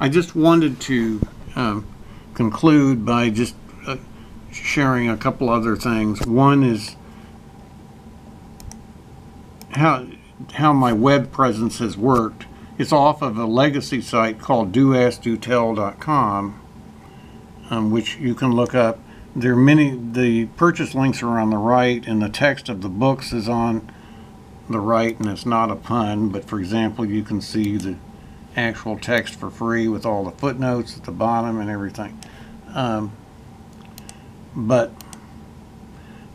I just wanted to conclude by just sharing a couple other things. One is how my web presence has worked. It's off of a legacy site called doaskdotell.com, which you can look up. There are many. The purchase links are on the right, and the text of the books is on the right, and it's not a pun, but for example, you can see the actual text for free with all the footnotes at the bottom and everything. But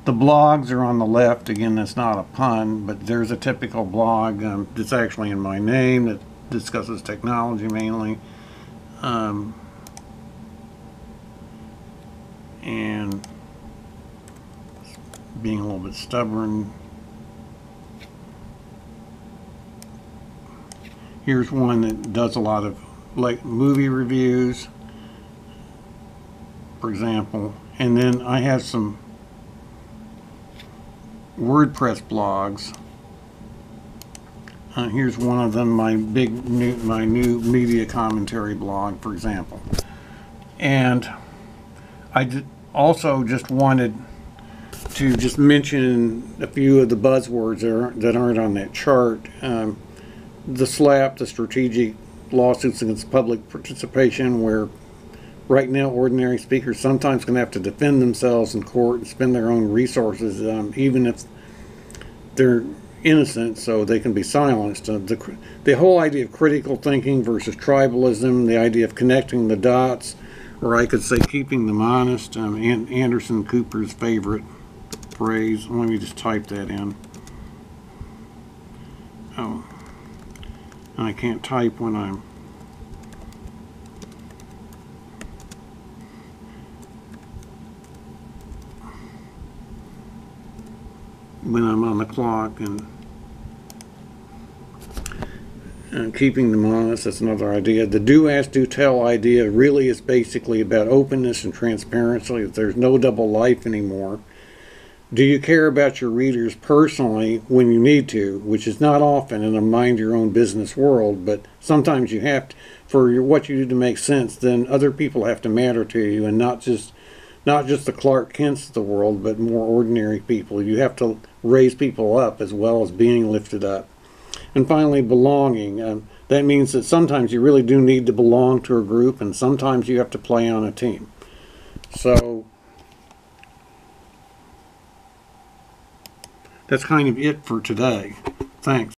the blogs are on the left. Again, that's not a pun, but there's a typical blog that's actually in my name that discusses technology mainly. And being a little bit stubborn. Here's one that does a lot of like movie reviews, for example. And then I have some WordPress blogs. Here's one of them, my new media commentary blog, for example. And I also just wanted to just mention a few of the buzzwords that aren't on that chart. The SLAP, the strategic lawsuits against public participation, where right now ordinary speakers sometimes can have to defend themselves in court and spend their own resources, even if they're innocent, so they can be silenced. The whole idea of critical thinking versus tribalism, the idea of connecting the dots, or I could say keeping them honest, Anderson Cooper's favorite phrase. Let me just type that in. Oh, and I can't type when I'm on the clock. And keeping them honest, that's another idea. The do, ask, do, tell idea really is basically about openness and transparency. There's no double life anymore. Do you care about your readers personally when you need to, which is not often in a mind your own business world, but sometimes you have to, for what you do to make sense. Then other people have to matter to you, and not just the Clark Kents of the world, but more ordinary people. You have to raise people up as well as being lifted up. And finally, belonging. That means that sometimes you really do need to belong to a group, and sometimes you have to play on a team. So that's kind of it for today. Thanks.